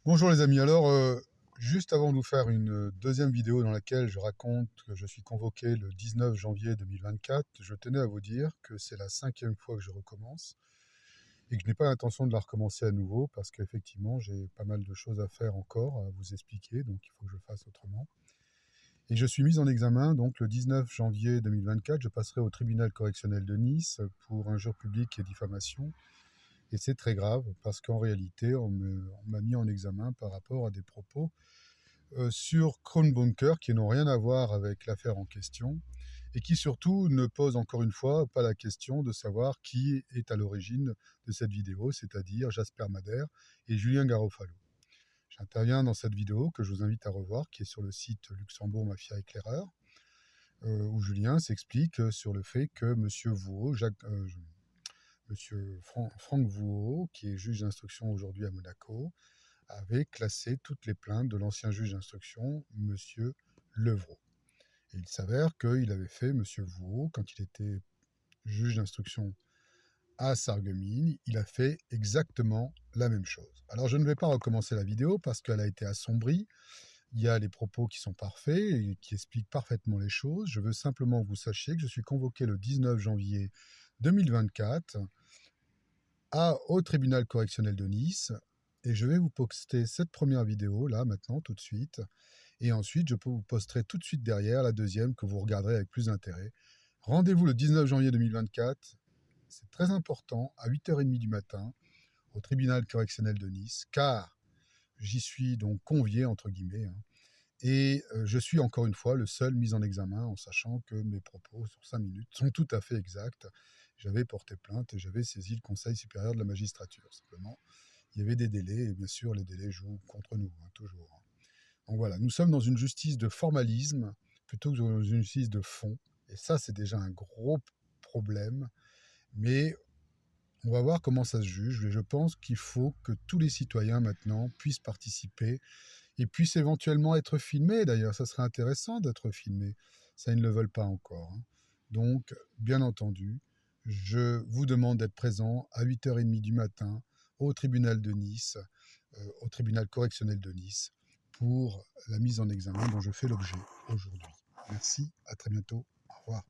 Bonjour les amis, alors juste avant de vous faire une deuxième vidéo dans laquelle je raconte que je suis convoqué le 19 janvier 2024, je tenais à vous dire que c'est la 5e fois que je recommence et que je n'ai pas l'intention de la recommencer à nouveau parce qu'effectivement j'ai pas mal de choses à faire encore, à vous expliquer, donc il faut que je fasse autrement. Et je suis mis en examen, donc le 19 janvier 2024, je passerai au tribunal correctionnel de Nice pour injure publique et diffamation. Et c'est très grave parce qu'en réalité, on m'a mis en examen par rapport à des propos sur Kronbunker qui n'ont rien à voir avec l'affaire en question et qui surtout ne posent encore une fois pas la question de savoir qui est à l'origine de cette vidéo, c'est-à-dire Jasper Madère et Julien Garofalo. J'interviens dans cette vidéo que je vous invite à revoir, qui est sur le site Luxembourg Mafia Éclaireur, où Julien s'explique sur le fait que M. Vouault, Franck Vouault, qui est juge d'instruction aujourd'hui à Monaco, avait classé toutes les plaintes de l'ancien juge d'instruction, M. Levrault. Et il s'avère qu'il avait fait, M. Vouault, quand il était juge d'instruction à Sarreguemines, il a fait exactement la même chose. Alors je ne vais pas recommencer la vidéo parce qu'elle a été assombrie. Il y a les propos qui sont parfaits et qui expliquent parfaitement les choses. Je veux simplement que vous sachiez que je suis convoqué le 19 janvier 2024 au tribunal correctionnel de Nice et je vais vous poster cette première vidéo là maintenant tout de suite et ensuite je vous posterai tout de suite derrière la deuxième que vous regarderez avec plus d'intérêt. Rendez-vous le 19 janvier 2024, c'est très important, à 8h30 du matin au tribunal correctionnel de Nice car j'y suis donc convié entre guillemets, hein, et je suis encore une fois le seul mis en examen en sachant que mes propos sur 5 minutes sont tout à fait exacts. J'avais porté plainte et j'avais saisi le Conseil supérieur de la magistrature. Simplement, il y avait des délais et bien sûr les délais jouent contre nous, hein, toujours. Hein. Donc voilà, nous sommes dans une justice de formalisme plutôt que dans une justice de fond. Et ça, c'est déjà un gros problème. Mais on va voir comment ça se juge. Et je pense qu'il faut que tous les citoyens maintenant puissent participer et puissent éventuellement être filmés. D'ailleurs, ça serait intéressant d'être filmé. Ça, ils ne le veulent pas encore. Hein. Donc, bien entendu, je vous demande d'être présent à 8h30 du matin au tribunal de Nice, au tribunal correctionnel de Nice, pour la mise en examen dont je fais l'objet aujourd'hui. Merci, à très bientôt, au revoir.